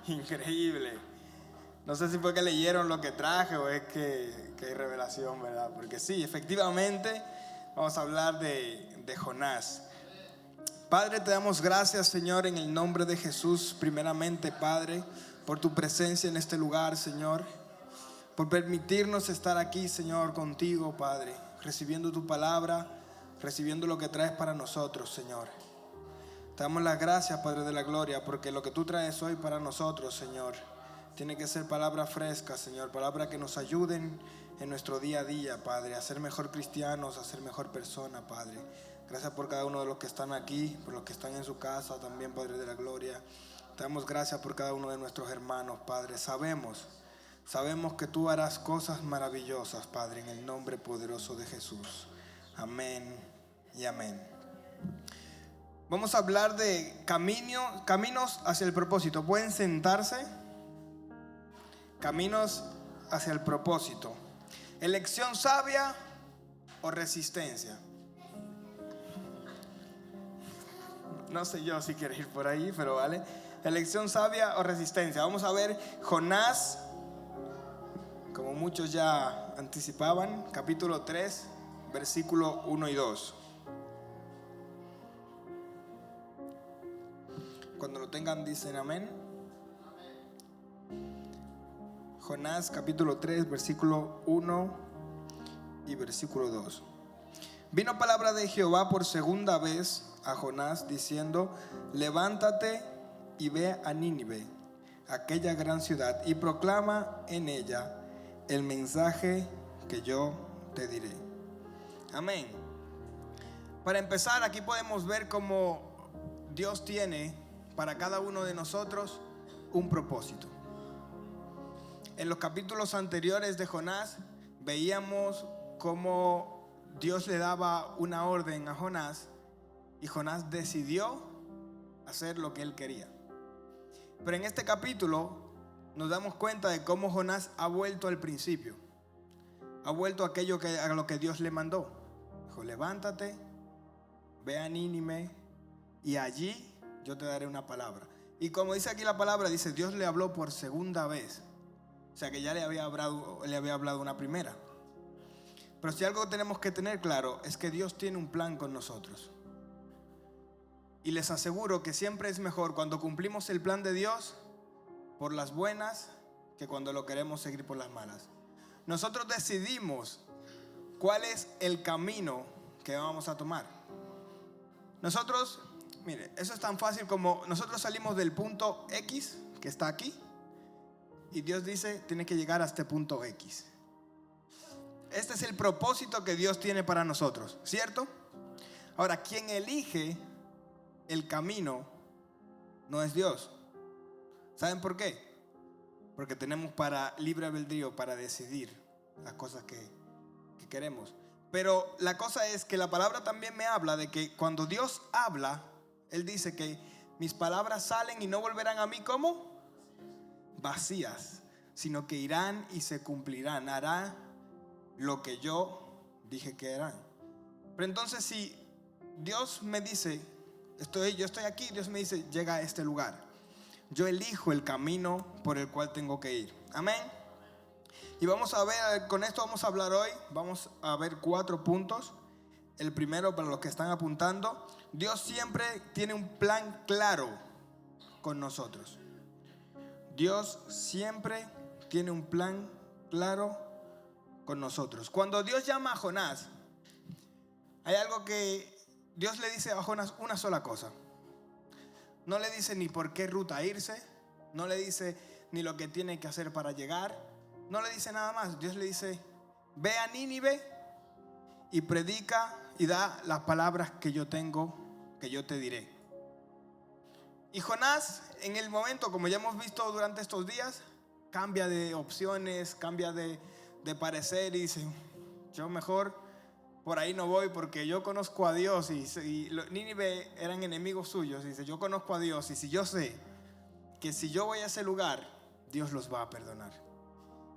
Increíble. No sé si fue que leyeron lo que traje o es que hay revelación, ¿verdad? Porque sí, efectivamente, vamos a hablar de Jonás. Padre, te damos gracias, Señor, en el nombre de Jesús, primeramente, Padre, por tu presencia en este lugar, Señor, por permitirnos estar aquí, Señor, contigo, Padre, recibiendo tu palabra, recibiendo lo que traes para nosotros, Señor. Te damos las gracias, Padre de la gloria, porque lo que tú traes hoy para nosotros, Señor, tiene que ser palabra fresca, Señor, palabra que nos ayuden en nuestro día a día, Padre, a ser mejor cristianos, a ser mejor persona, Padre. Gracias por cada uno de los que están aquí, por los que están en su casa, también, Padre de la gloria. Te damos gracias por cada uno de nuestros hermanos, Padre. Sabemos que tú harás cosas maravillosas, Padre, en el nombre poderoso de Jesús. Amén y amén. Vamos a hablar de caminos hacia el propósito. ¿Pueden sentarse? Caminos hacia el propósito. ¿Elección sabia o resistencia? No sé yo si quiero ir por ahí, pero vale. ¿Elección sabia o resistencia? Vamos a ver Jonás, como muchos ya anticipaban, capítulo 3, versículo 1 y 2. Cuando lo tengan dicen amén. Jonás capítulo 3 versículo 1 y versículo 2. Vino palabra de Jehová por segunda vez a Jonás diciendo: levántate y ve a Nínive, aquella gran ciudad, y proclama en ella el mensaje que yo te diré. Amén. Para empezar, aquí podemos ver cómo Dios tiene para cada uno de nosotros un propósito. En los capítulos anteriores de Jonás veíamos cómo Dios le daba una orden a Jonás y Jonás decidió hacer lo que él quería. Pero en este capítulo nos damos cuenta de cómo Jonás ha vuelto al principio. Ha vuelto a lo que Dios le mandó. Dijo: levántate, ve a Nínive y allí yo te daré una palabra. Y como dice aquí la palabra, dice: Dios le habló por segunda vez. O sea que ya le había hablado una primera. Pero si algo tenemos que tener claro es que Dios tiene un plan con nosotros. Y les aseguro que siempre es mejor cuando cumplimos el plan de Dios por las buenas que cuando lo queremos seguir por las malas. Nosotros decidimos cuál es el camino que vamos a tomar. Nosotros, mire, eso es tan fácil como nosotros salimos del punto X que está aquí y Dios dice: tienes que llegar a este punto X. Este es el propósito que Dios tiene para nosotros, ¿cierto? Ahora, quien elige el camino no es Dios. ¿Saben por qué? Porque tenemos para libre albedrío para decidir las cosas que queremos. Pero la cosa es que la palabra también me habla de que cuando Dios habla, Él dice que mis palabras salen y no volverán a mí como vacías, sino que irán y se cumplirán, hará lo que yo dije que harán. Pero entonces, si Dios me dice, yo estoy aquí, Dios me dice: llega a este lugar, yo elijo el camino por el cual tengo que ir. Amén. Y vamos a ver, con esto vamos a hablar hoy. Vamos a ver 4 puntos. El primero, para los que están apuntando: Dios siempre tiene un plan claro con nosotros. Dios siempre tiene un plan claro con nosotros. Cuando Dios llama a Jonás, hay algo que Dios le dice a Jonás: una sola cosa. No le dice ni por qué ruta irse, no le dice ni lo que tiene que hacer para llegar, no le dice nada más. Dios le dice: ve a Nínive y predica y da las palabras que yo tengo, que yo te diré. Y Jonás, en el momento, como ya hemos visto durante estos días, cambia de opciones, cambia de parecer y dice: yo mejor por ahí no voy, porque yo conozco a Dios. Y Nínive eran enemigos suyos. Y dice: yo conozco a Dios, y si yo sé que si yo voy a ese lugar, Dios los va a perdonar.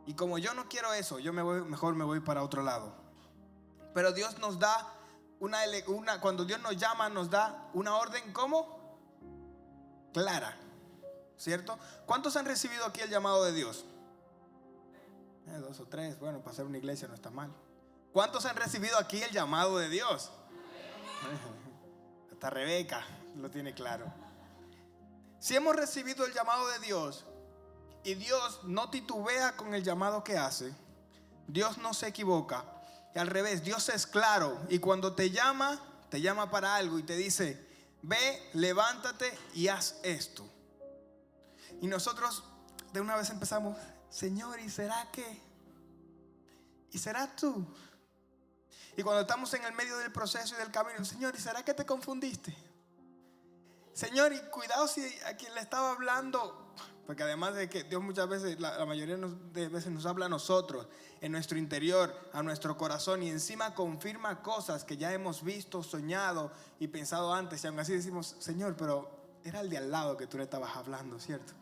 Y como yo no quiero eso, yo mejor me voy para otro lado. Pero Dios nos da cuando Dios nos llama, nos da una orden, ¿cómo? Clara. ¿cierto? ¿Cuántos han recibido aquí el llamado de Dios? 2 o 3, bueno, para ser una iglesia no está mal. ¿Cuántos han recibido aquí el llamado de Dios? Hasta Rebeca lo tiene claro. Si hemos recibido el llamado de Dios y Dios no titubea con el llamado que hace, Dios no se equivoca, y al revés, Dios es claro, y cuando te llama para algo y te dice: ve, levántate y haz esto. Y nosotros de una vez empezamos: Señor, ¿y será qué? ¿Y será tú? Y cuando estamos en el medio del proceso y del camino: Señor, ¿y será que te confundiste? Señor, y cuidado si a quien le estaba hablando, porque además de que Dios muchas veces, la mayoría de veces nos habla a nosotros, en nuestro interior, a nuestro corazón, y encima confirma cosas que ya hemos visto, soñado y pensado antes, y aún así decimos: Señor, pero era el de al lado que tú le estabas hablando, ¿cierto?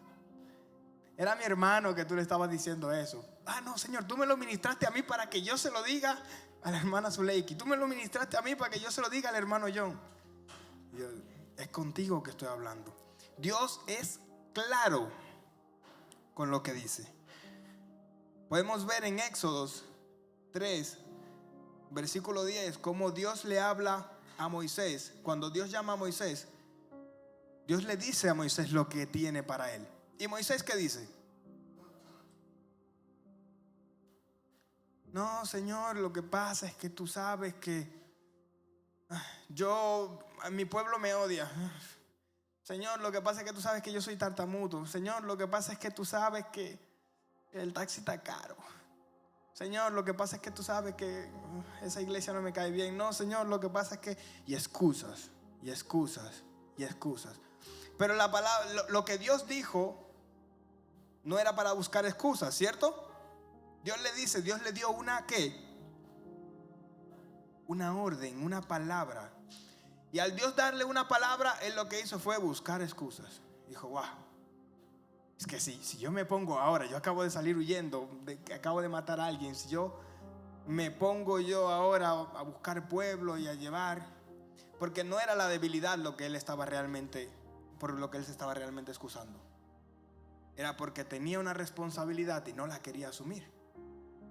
Era mi hermano que tú le estabas diciendo eso. Ah, no, Señor, tú me lo ministraste a mí para que yo se lo diga a la hermana Zuleiki. Tú me lo ministraste a mí para que yo se lo diga al hermano John. Es contigo que estoy hablando. Dios es claro con lo que dice. Podemos ver en Éxodos 3, versículo 10, cómo Dios le habla a Moisés. Cuando Dios llama a Moisés, Dios le dice a Moisés lo que tiene para él. ¿Y Moisés qué dice? No, Señor, lo que pasa es que tú sabes que mi pueblo me odia. Señor, lo que pasa es que tú sabes que yo soy tartamudo. Señor, lo que pasa es que tú sabes que el taxi está caro. Señor, lo que pasa es que tú sabes que esa iglesia no me cae bien. No, Señor, lo que pasa es que... Y excusas, y excusas, y excusas. Pero la palabra, lo que Dios dijo no era para buscar excusas, ¿cierto? Dios le dio una ¿qué? Una orden, una palabra. Y al Dios darle una palabra, Él lo que hizo fue buscar excusas. Dijo: wow, es que si yo me pongo ahora, yo acabo de salir huyendo, acabo de matar a alguien, si yo me pongo yo ahora a buscar pueblo y a llevar, porque no era la debilidad lo que él estaba realmente, por lo que él se estaba realmente excusando, era porque tenía una responsabilidad y no la quería asumir.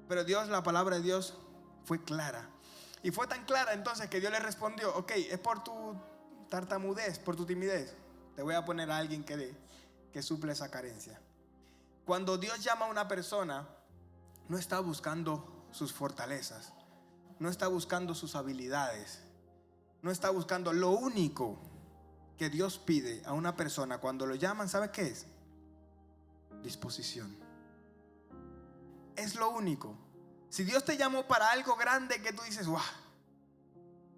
Pero Dios, la palabra de Dios fue clara. Y fue tan clara entonces que Dios le respondió: ok, es por tu tartamudez, por tu timidez, te voy a poner a alguien que suple esa carencia. Cuando Dios llama a una persona, no está buscando sus fortalezas, no está buscando sus habilidades, no está buscando. Lo único que Dios pide a una persona cuando lo llaman, ¿sabe qué es? Disposición. Es lo único. Si Dios te llamó para algo grande que tú dices: wow,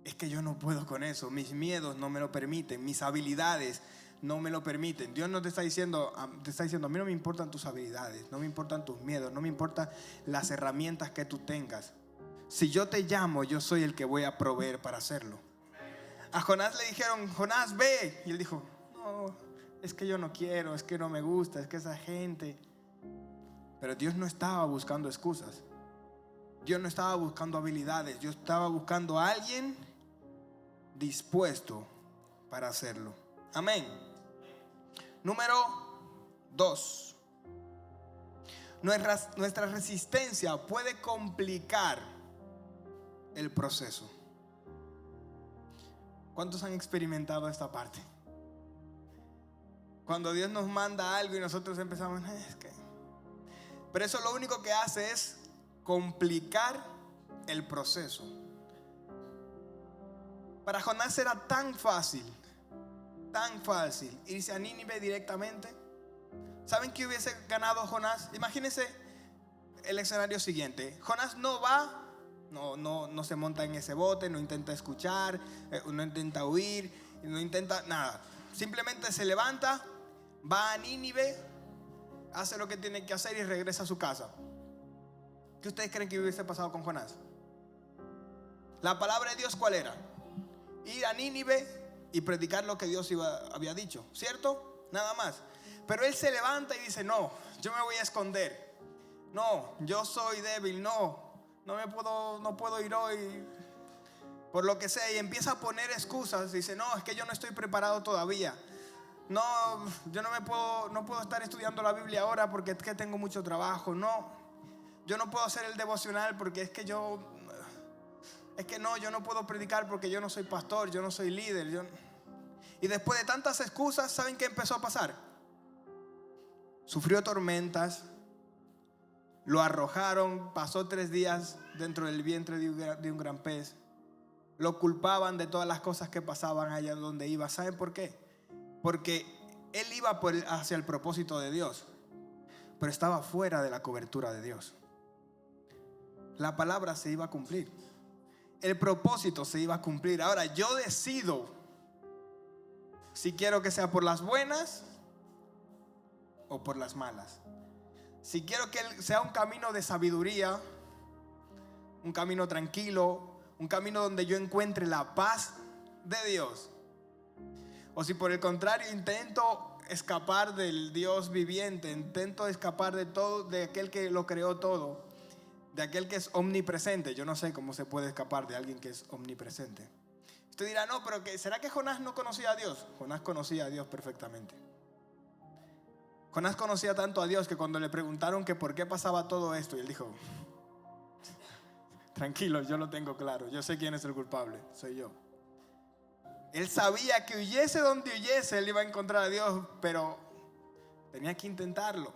es que yo no puedo con eso, mis miedos no me lo permiten, mis habilidades no me lo permiten. Dios no te está diciendo, a mí no me importan tus habilidades, no me importan tus miedos, no me importan las herramientas que tú tengas. Si yo te llamo, yo soy el que voy a proveer para hacerlo. A Jonás le dijeron: Jonás, ve. Y él dijo: no, es que yo no quiero, es que no me gusta, es que esa gente. Pero Dios no estaba buscando excusas. Dios no estaba buscando habilidades. Dios estaba buscando a alguien dispuesto para hacerlo. Amén. Número 2. Nuestra resistencia puede complicar el proceso. ¿Cuántos han experimentado esta parte? Cuando Dios nos manda algo y nosotros empezamos, pero eso lo único que hace es complicar el proceso. Para Jonás era tan fácil irse a Nínive directamente. ¿Saben qué hubiese ganado Jonás? Imagínense el escenario siguiente. Jonás no va, no se monta en ese bote, no intenta escuchar, no intenta huir, no intenta nada. Simplemente se levanta, va a Nínive, hace lo que tiene que hacer y regresa a su casa. ¿Qué ustedes creen que hubiese pasado con Jonás? La palabra de Dios, ¿cuál era? Ir a Nínive y predicar lo que Dios había dicho, ¿cierto? Nada más. Pero él se levanta y dice: no, yo me voy a esconder. No, yo soy débil, no puedo ir hoy, por lo que sea. Y empieza a poner excusas. Dice: no, es que yo no estoy preparado todavía. no, yo no puedo estar estudiando la Biblia ahora porque es que tengo mucho trabajo. No, yo no puedo hacer el devocional porque es que yo no puedo predicar porque yo no soy pastor, yo no soy líder. Y después de tantas excusas, ¿saben qué empezó a pasar? Sufrió tormentas, lo arrojaron, pasó 3 días dentro del vientre de un gran pez. Lo culpaban de todas las cosas que pasaban allá donde iba. ¿Saben por qué? Porque él iba hacia el propósito de Dios, pero estaba fuera de la cobertura de Dios. La palabra se iba a cumplir, el propósito se iba a cumplir. Ahora yo decido si quiero que sea por las buenas o por las malas. Si quiero que sea un camino de sabiduría, un camino tranquilo, un camino donde yo encuentre la paz de Dios, o si por el contrario intento escapar del Dios viviente, intento escapar de todo, de aquel que lo creó todo, de aquel que es omnipresente. Yo no sé cómo se puede escapar de alguien que es omnipresente. Usted dirá, no, pero ¿será que Jonás no conocía a Dios? Jonás conocía a Dios perfectamente. Jonás conocía tanto a Dios que cuando le preguntaron que por qué pasaba todo esto, y él dijo, tranquilo, yo lo tengo claro, yo sé quién es el culpable, soy yo. Él sabía que huyese donde huyese, él iba a encontrar a Dios, pero tenía que intentarlo.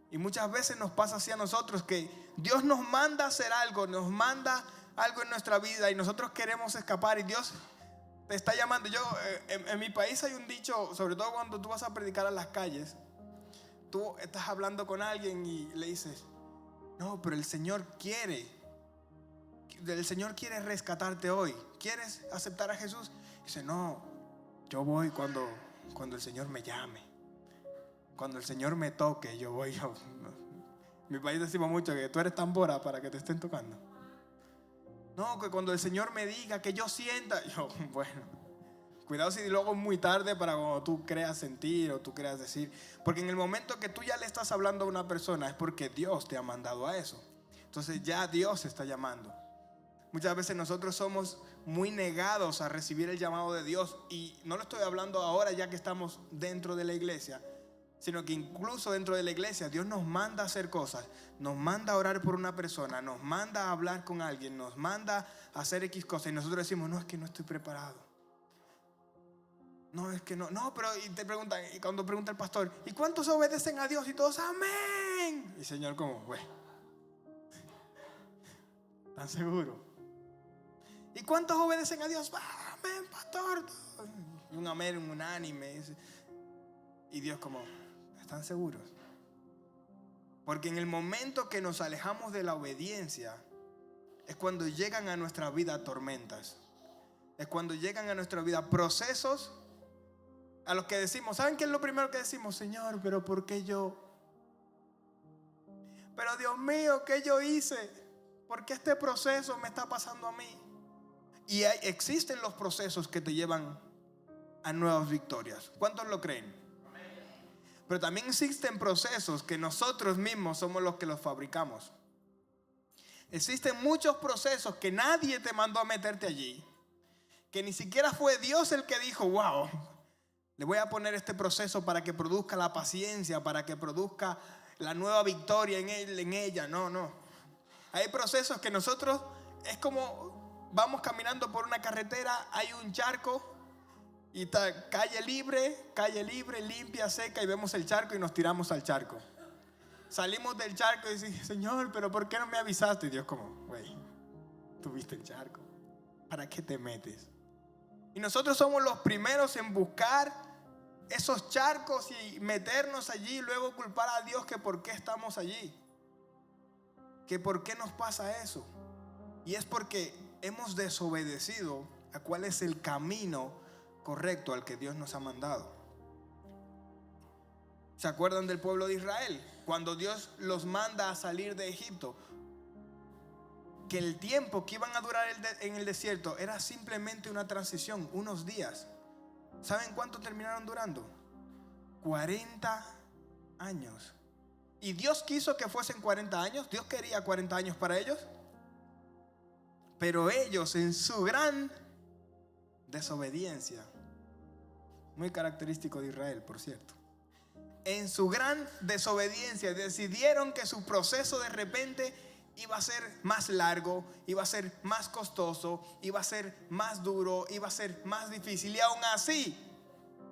Y muchas veces nos pasa así a nosotros, que Dios nos manda a hacer algo, nos manda algo en nuestra vida y nosotros queremos escapar y Dios te está llamando. En mi país hay un dicho, sobre todo cuando tú vas a predicar a las calles, tú estás hablando con alguien y le dices, no, pero el Señor quiere rescatarte hoy. ¿Quieres aceptar a Jesús? Dice, no, yo voy cuando el Señor me llame, cuando el Señor me toque, yo voy. En mi país decimos mucho que tú eres tambora para que te estén tocando. No, que cuando el Señor me diga, que yo sienta. Yo, bueno, cuidado si luego es muy tarde para cuando tú creas sentir o tú creas decir. Porque en el momento que tú ya le estás hablando a una persona es porque Dios te ha mandado a eso. Entonces ya Dios te está llamando. Muchas veces nosotros somos muy negados a recibir el llamado de Dios. Y no lo estoy hablando ahora ya que estamos dentro de la iglesia, sino que incluso dentro de la iglesia Dios nos manda a hacer cosas, nos manda a orar por una persona, nos manda a hablar con alguien, nos manda a hacer X cosas y nosotros decimos, no, es que no estoy preparado. No, es que no, pero y te preguntan, y cuando pregunta el pastor, ¿y cuántos obedecen a Dios? Y todos, amén. Y el Señor como, güey, ¿están seguros? ¿Y cuántos obedecen a Dios? Amén, pastor. Y un amén, un unánime. Y Dios como, ¿están seguros? Porque en el momento que nos alejamos de la obediencia es cuando llegan a nuestra vida tormentas. Es cuando llegan a nuestra vida procesos a los que decimos, ¿saben qué es lo primero que decimos? Señor, pero ¿por qué yo? Pero Dios mío, ¿qué yo hice? ¿Por qué este proceso me está pasando a mí? Y existen los procesos que te llevan a nuevas victorias. ¿Cuántos lo creen? Pero también existen procesos que nosotros mismos somos los que los fabricamos. Existen muchos procesos que nadie te mandó a meterte allí, que ni siquiera fue Dios el que dijo, wow, le voy a poner este proceso para que produzca la paciencia, para que produzca la nueva victoria en ella. No. Hay procesos que nosotros, es como vamos caminando por una carretera, hay un charco y está calle libre, limpia, seca, y vemos el charco y nos tiramos al charco. Salimos del charco y decimos, Señor, pero ¿por qué no me avisaste? Y Dios como, güey, tú viste el charco, ¿para qué te metes? Y nosotros somos los primeros en buscar esos charcos y meternos allí y luego culpar a Dios que por qué estamos allí, que por qué nos pasa eso. Y es porque hemos desobedecido a cuál es el camino correcto al que Dios nos ha mandado. ¿Se acuerdan del pueblo de Israel? Cuando Dios los manda a salir de Egipto, que el tiempo que iban a durar en el desierto era simplemente una transición, unos días. ¿Saben cuánto terminaron durando? 40 años. ¿Y Dios quiso que fuesen 40 años? ¿Dios quería 40 años para ellos? Pero ellos, en su gran desobediencia, Muy característico de Israel, por cierto. En su gran desobediencia decidieron que su proceso de repente iba a ser más largo, iba a ser más costoso, iba a ser más duro, iba a ser más difícil. Y aún así,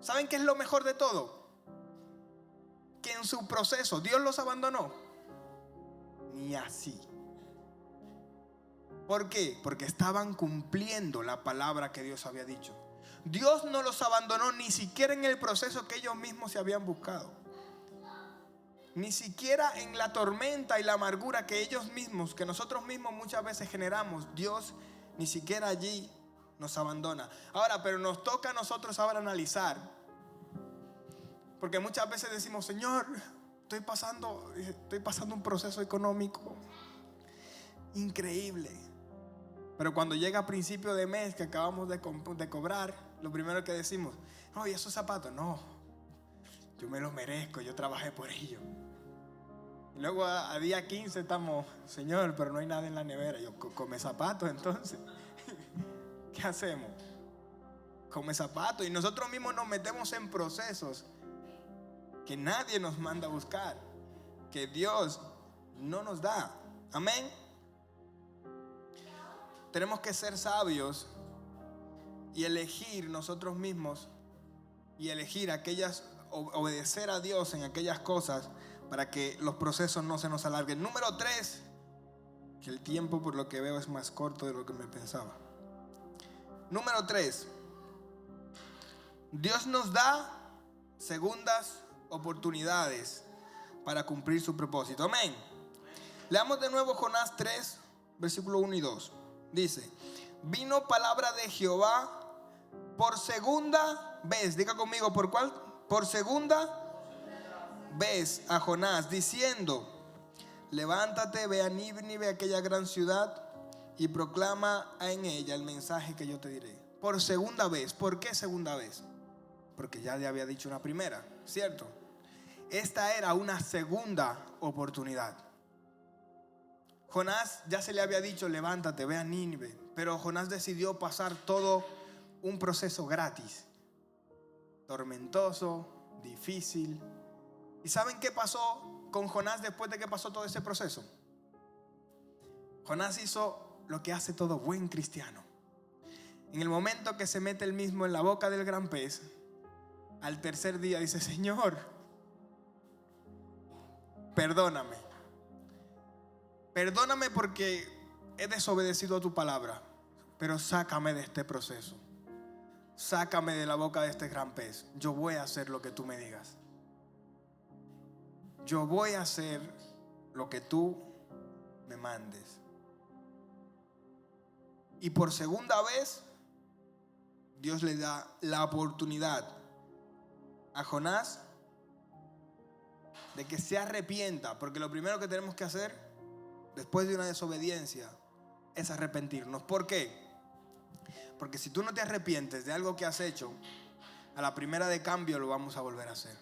¿saben qué es lo mejor de todo? Que en su proceso Dios los abandonó. Ni así. ¿Por qué? Porque estaban cumpliendo la palabra que Dios había dicho. Dios no los abandonó ni siquiera en el proceso que ellos mismos se habían buscado. Ni siquiera en la tormenta y la amargura que ellos mismos, que nosotros mismos muchas veces generamos, Dios ni siquiera allí nos abandona. Ahora, pero nos toca a nosotros ahora analizar. Porque muchas veces decimos, Señor, estoy pasando un proceso económico increíble. Pero cuando llega a principio de mes que acabamos de cobrar, lo primero que decimos, no, ¿y esos zapatos? No, yo me los merezco, yo trabajé por ellos. Y luego a día 15 estamos, Señor, pero no hay nada en la nevera. Yo, come zapatos entonces. ¿Qué hacemos? Come zapatos. Y nosotros mismos nos metemos en procesos que nadie nos manda a buscar, que Dios no nos da. Amén. Tenemos que ser sabios y elegir nosotros mismos y elegir obedecer a Dios en aquellas cosas para que los procesos no se nos alarguen. Número 3, que el tiempo por lo que veo es más corto de lo que me pensaba. Número 3, Dios nos da segundas oportunidades para cumplir su propósito. Amén. Leamos de nuevo Jonás 3, versículo 1 y 2. Dice, vino palabra de Jehová por segunda vez. Diga conmigo, ¿por cuál? Por segunda vez a Jonás, diciendo, levántate, ve a Nínive, aquella gran ciudad, y proclama en ella el mensaje que yo te diré. Por segunda vez. ¿Por qué segunda vez? Porque ya le había dicho una primera, ¿cierto? Esta era una segunda oportunidad. Jonás ya se le había dicho, levántate, ve a Nínive, pero Jonás decidió pasar todo un proceso gratis, tormentoso, difícil. ¿Y saben qué pasó con Jonás después de que pasó todo ese proceso? Jonás hizo lo que hace todo buen cristiano. En el momento que se mete él mismo en la boca del gran pez, al tercer día dice, Señor, perdóname. Perdóname porque he desobedecido a tu palabra, pero sácame de este proceso. Sácame de la boca de este gran pez. Yo voy a hacer lo que tú me digas. Yo voy a hacer lo que tú me mandes. Y por segunda vez, Dios le da la oportunidad a Jonás de que se arrepienta. Porque lo primero que tenemos que hacer después de una desobediencia es arrepentirnos. ¿Por qué? Porque si tú no te arrepientes de algo que has hecho, a la primera de cambio lo vamos a volver a hacer.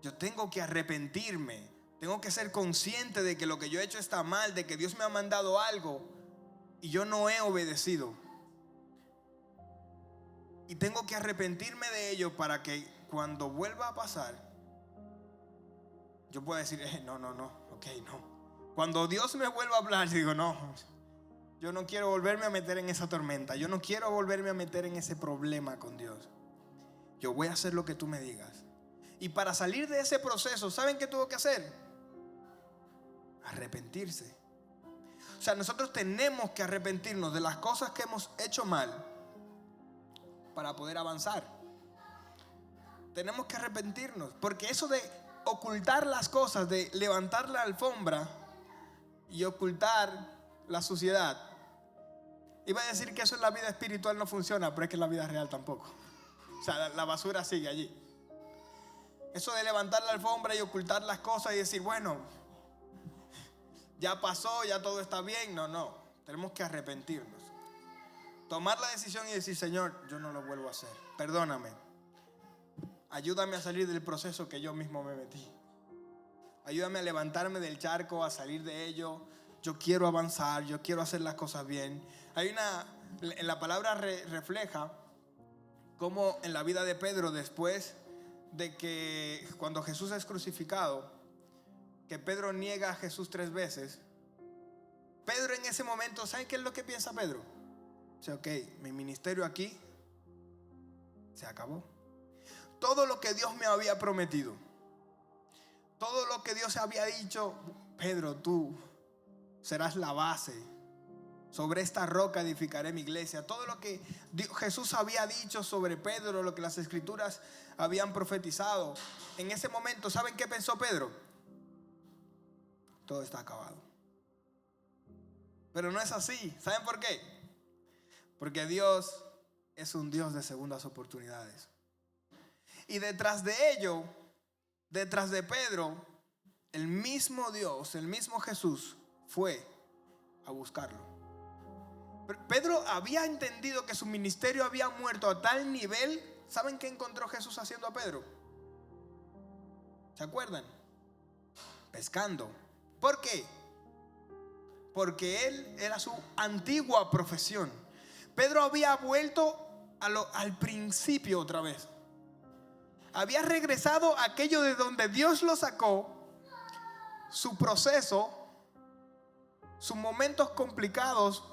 Yo tengo que arrepentirme. Tengo que ser consciente de que lo que yo he hecho está mal, de que Dios me ha mandado algo y yo no he obedecido. Y tengo que arrepentirme de ello para que cuando vuelva a pasar, yo pueda decir, no, ok, no. Cuando Dios me vuelva a hablar, digo, no, yo no quiero volverme a meter en esa tormenta. Yo no quiero volverme a meter en ese problema con Dios. Yo voy a hacer lo que tú me digas. Y para salir de ese proceso, ¿saben qué tuvo que hacer? Arrepentirse. O sea, nosotros tenemos que arrepentirnos de las cosas que hemos hecho mal para poder avanzar. Tenemos que arrepentirnos, porque eso de ocultar las cosas, de levantar la alfombra y ocultar la suciedad, iba a decir que eso en la vida espiritual no funciona, pero es que en la vida real tampoco. O sea, la basura sigue allí. Eso de levantar la alfombra y ocultar las cosas y decir, bueno, ya pasó, ya todo está bien. No, tenemos que arrepentirnos. Tomar la decisión y decir, Señor, yo no lo vuelvo a hacer. Perdóname. Ayúdame a salir del proceso que yo mismo me metí. Ayúdame a levantarme del charco, a salir de ello. Yo quiero avanzar, yo quiero hacer las cosas bien. En la palabra refleja Como en la vida de Pedro, después de que cuando Jesús es crucificado, que Pedro niega a Jesús 3 veces, Pedro en ese momento, ¿saben qué es lo que piensa Pedro? O sea, ok, mi ministerio aquí se acabó. Todo lo que Dios me había prometido, todo lo que Dios había dicho, Pedro, tú serás la base. Sobre esta roca edificaré mi iglesia. Todo lo que Jesús había dicho sobre Pedro, lo que las escrituras habían profetizado. En ese momento, ¿saben qué pensó Pedro? Todo está acabado. Pero no es así. ¿Saben por qué? Porque Dios es un Dios de segundas oportunidades. Y detrás de ello, detrás de Pedro, el mismo Dios, el mismo Jesús fue a buscarlo. Pedro había entendido que su ministerio había muerto a tal nivel. ¿Saben qué encontró Jesús haciendo a Pedro? ¿Se acuerdan? Pescando. ¿Por qué? Porque él era su antigua profesión. Pedro había vuelto al principio otra vez. Había regresado a aquello de donde Dios lo sacó, su proceso, sus momentos complicados.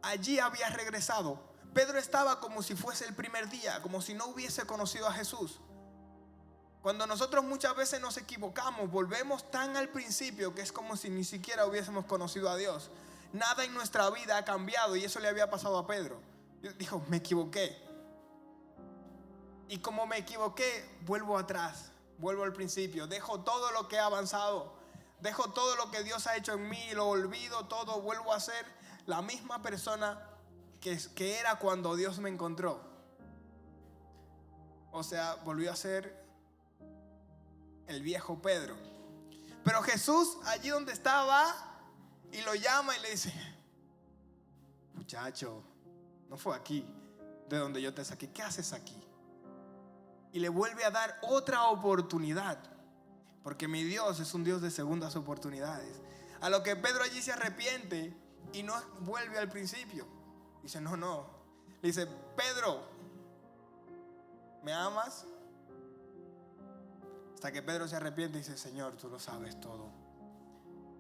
Allí había regresado. Pedro estaba como si fuese el primer día, como si no hubiese conocido a Jesús. Cuando nosotros muchas veces nos equivocamos, volvemos tan al principio que es como si ni siquiera hubiésemos conocido a Dios. Nada en nuestra vida ha cambiado, y eso le había pasado a Pedro. Dijo, me equivoqué. Y como me equivoqué, vuelvo atrás, vuelvo al principio, dejo todo lo que he avanzado, dejo todo lo que Dios ha hecho en mí, lo olvido todo, vuelvo a ser la misma persona que era cuando Dios me encontró. O sea, volvió a ser el viejo Pedro. Pero Jesús, allí donde estaba, y lo llama y le dice, muchacho, no fue aquí de donde yo te saqué, ¿qué haces aquí? Y le vuelve a dar otra oportunidad, porque mi Dios es un Dios de segundas oportunidades. A lo que Pedro allí se arrepiente y no vuelve al principio. Dice, no. Le dice, Pedro, ¿me amas? Hasta que Pedro se arrepiente y dice, Señor, tú lo sabes todo.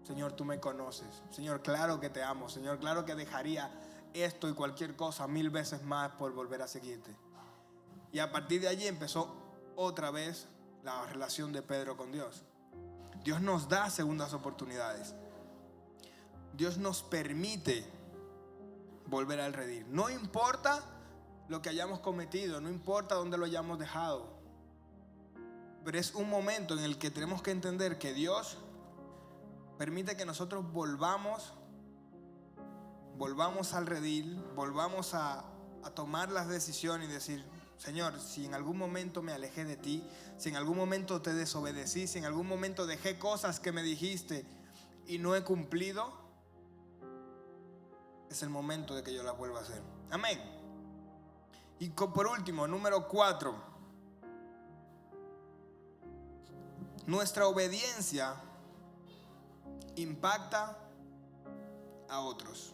Señor, tú me conoces. Señor, claro que te amo. Señor, claro que dejaría esto y cualquier cosa 1000 veces más por volver a seguirte. Y a partir de allí empezó otra vez la relación de Pedro con Dios. Dios nos da segundas oportunidades. Dios nos permite volver al redil. No importa lo que hayamos cometido, no importa dónde lo hayamos dejado. Pero es un momento en el que tenemos que entender que Dios permite que nosotros volvamos al redil, volvamos a tomar las decisiones y decir, Señor, si en algún momento me alejé de ti, si en algún momento te desobedecí, si en algún momento dejé cosas que me dijiste y no he cumplido, es el momento de que yo las vuelva a hacer. Amén. Y por último, número 4. Nuestra obediencia impacta a otros.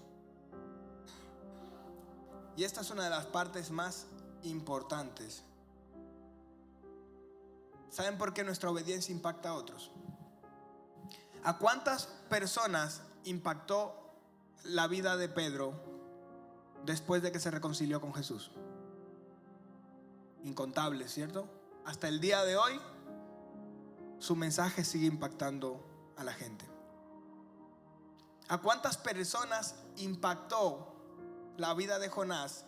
Y esta es una de las partes más importantes. ¿Saben por qué nuestra obediencia impacta a otros? ¿A cuántas personas impactó la vida de Pedro después de que se reconcilió con Jesús? Incontables, ¿cierto? Hasta el día de hoy, su mensaje sigue impactando a la gente. ¿A cuántas personas impactó la vida de Jonás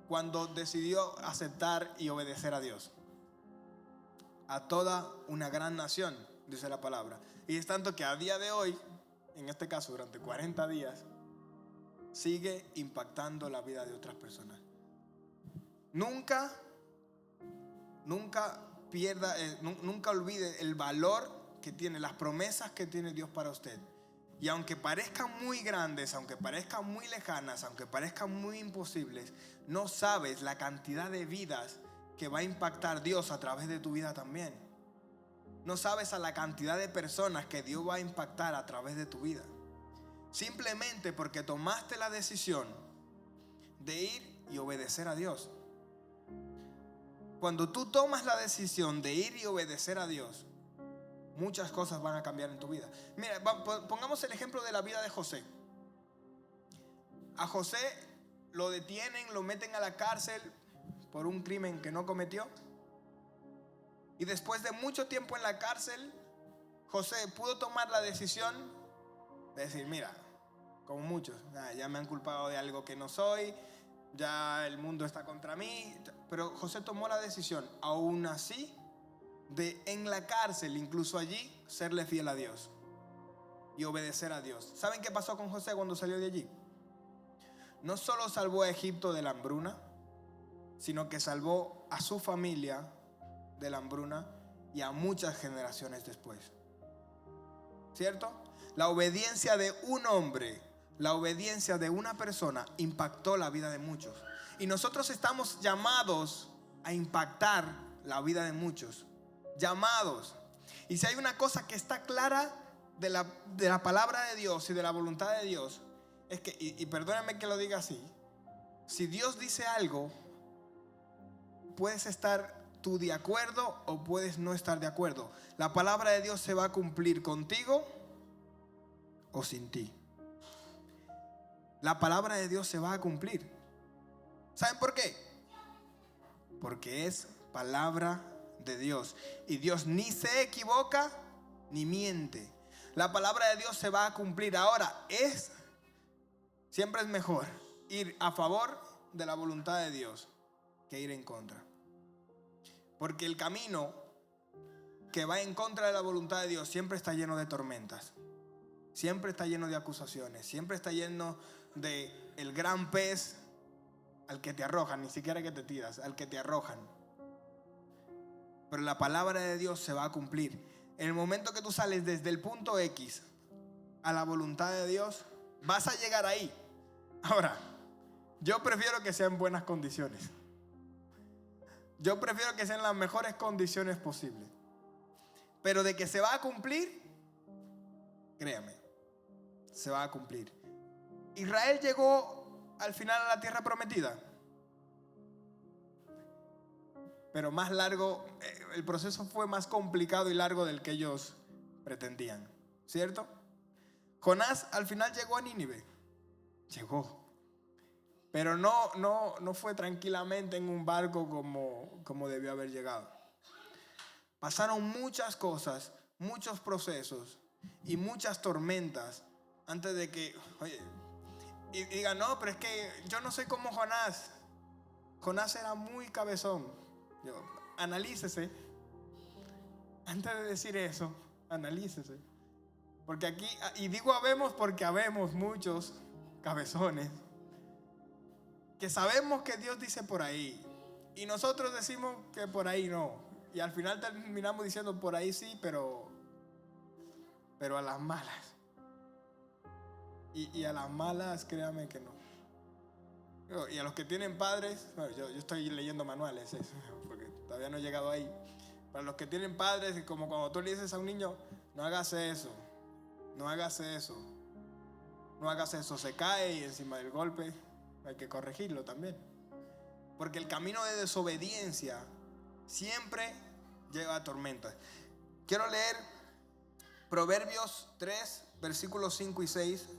cuando decidió aceptar y obedecer a Dios? A toda una gran nación, dice la palabra. Y es tanto que a día de hoy, en este caso durante 40 días, sigue impactando la vida de otras personas. Nunca olvide el valor que tiene, las promesas que tiene Dios para usted. Y aunque parezcan muy grandes, aunque parezcan muy lejanas, aunque parezcan muy imposibles, no sabes la cantidad de vidas que va a impactar Dios a través de tu vida también. No sabes a la cantidad de personas que Dios va a impactar a través de tu vida. Simplemente porque tomaste la decisión de ir y obedecer a Dios. cuando tú tomas la decisión de ir y obedecer a Dios, muchas cosas van a cambiar en tu vida. Mira, pongamos el ejemplo de la vida de José. A José lo detienen, lo meten a la cárcel por un crimen que no cometió. Y después de mucho tiempo en la cárcel, José pudo tomar la decisión de decir, mira, como muchos, ya me han culpado de algo que no soy, ya el mundo está contra mí. Pero José tomó la decisión, aún así, de en la cárcel, incluso allí, serle fiel a Dios y obedecer a Dios. ¿Saben qué pasó con José cuando salió de allí? No solo salvó a Egipto de la hambruna, sino que salvó a su familia de la hambruna y a muchas generaciones después. ¿Cierto? La obediencia de un hombre, la obediencia de una persona impactó la vida de muchos. Y nosotros estamos llamados a impactar la vida de muchos. Llamados. Y si hay una cosa que está clara de la palabra de Dios y de la voluntad de Dios, es que, y perdónenme que lo diga así, si Dios dice algo, puedes estar tú de acuerdo o puedes no estar de acuerdo. La palabra de Dios se va a cumplir contigo o sin ti. La palabra de Dios se va a cumplir. ¿Saben por qué? Porque es palabra de Dios. Y Dios ni se equivoca ni miente. La palabra de Dios se va a cumplir. Ahora, siempre es mejor ir a favor de la voluntad de Dios que ir en contra. Porque el camino que va en contra de la voluntad de Dios siempre está lleno de tormentas. Siempre está lleno de acusaciones. Siempre está lleno de el gran pez al que te arrojan. Ni siquiera que te tiras, al que te arrojan. Pero la palabra de Dios se va a cumplir. En el momento que tú sales desde el punto X a la voluntad de Dios, vas a llegar ahí. Ahora, yo prefiero que sean buenas condiciones. Yo prefiero que sean las mejores condiciones posibles. Pero de que se va a cumplir, créame, se va a cumplir. Israel llegó al final a la tierra prometida. Pero más largo, el proceso fue más complicado y largo del que ellos pretendían. ¿Cierto? Jonás al final llegó a Nínive. Llegó. Pero no fue tranquilamente en un barco como debió haber llegado. Pasaron muchas cosas, muchos procesos y muchas tormentas antes de que, oye, y digan, no, pero es que yo no soy como Jonás. Jonás era muy cabezón. Analícese. Antes de decir eso, analícese. Porque aquí, y digo habemos porque habemos muchos cabezones que sabemos que Dios dice por ahí y nosotros decimos que por ahí no, y al final terminamos diciendo por ahí sí, pero a las malas, y a las malas créanme que no. Y a los que tienen padres, bueno, yo estoy leyendo manuales porque todavía no he llegado ahí. Para los que tienen padres, como cuando tú le dices a un niño, no hagas eso, no hagas eso, no hagas eso, se cae y encima del golpe hay que corregirlo también. Porque el camino de desobediencia siempre lleva a tormentas. Quiero leer Proverbios 3, versículos 5 y 6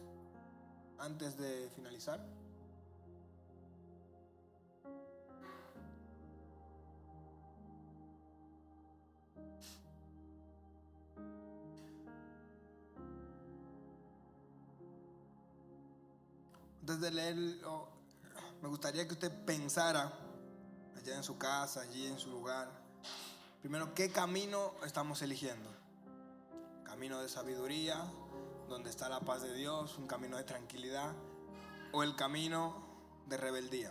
antes de finalizar. Antes de leerlo, me gustaría que usted pensara allá en su casa, allí en su lugar. Primero, ¿qué camino estamos eligiendo? ¿Camino de sabiduría, donde está la paz de Dios, un camino de tranquilidad, o el camino de rebeldía?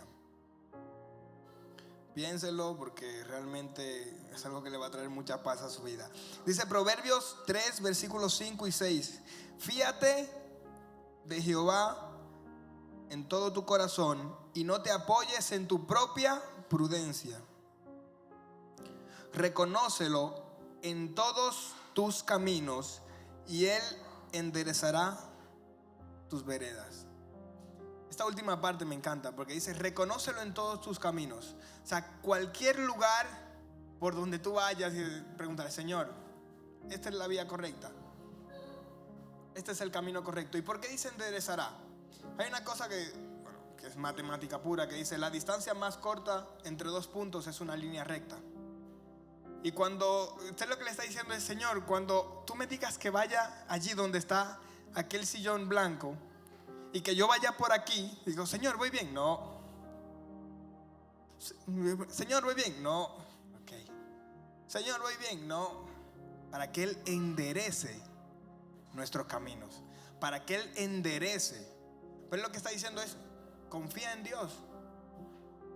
Piénselo porque realmente es algo que le va a traer mucha paz a su vida. Dice Proverbios 3, versículos 5 y 6. Fíate de Jehová en todo tu corazón y no te apoyes en tu propia prudencia. Reconócelo en todos tus caminos y Él enderezará tus veredas. Esta última parte me encanta porque dice reconócelo en todos tus caminos. O sea, cualquier lugar por donde tú vayas y pregúntale, Señor, esta es la vía correcta, este es el camino correcto. ¿Y por qué dice enderezará? Hay una cosa que es matemática pura, que dice: la distancia más corta entre dos puntos es una línea recta. Y cuando usted lo que le está diciendo es: Señor, cuando tú me digas que vaya allí donde está aquel sillón blanco y que yo vaya por aquí, digo, Señor, ¿voy bien? No. Señor, ¿voy bien? No. Ok. Señor, ¿voy bien? No. Para que Él enderece nuestros caminos, para que Él enderece. Pero lo que está diciendo es: confía en Dios.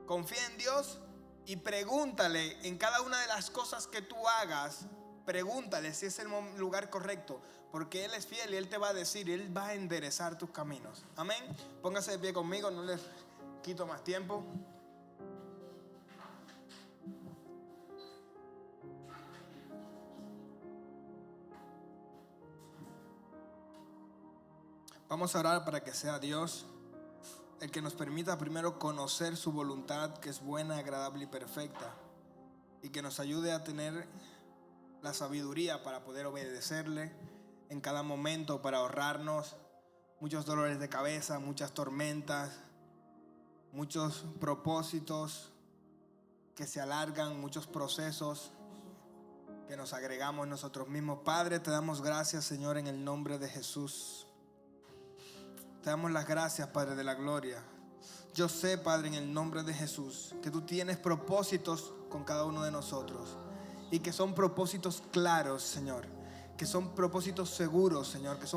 Confía en Dios y pregúntale en cada una de las cosas que tú hagas. Pregúntale si es el lugar correcto, porque Él es fiel y Él te va a decir, Él va a enderezar tus caminos. Amén. Póngase de pie conmigo, no les quito más tiempo. Vamos a orar para que sea Dios el que nos permita primero conocer su voluntad, que es buena, agradable y perfecta, y que nos ayude a tener la sabiduría para poder obedecerle en cada momento, para ahorrarnos muchos dolores de cabeza, muchas tormentas, muchos propósitos que se alargan, muchos procesos que nos agregamos nosotros mismos. Padre, te damos gracias, Señor, en el nombre de Jesús. Te damos las gracias, Padre de la gloria. Yo sé, Padre, en el nombre de Jesús, que tú tienes propósitos con cada uno de nosotros, y que son propósitos claros, Señor, que son propósitos seguros, Señor, que son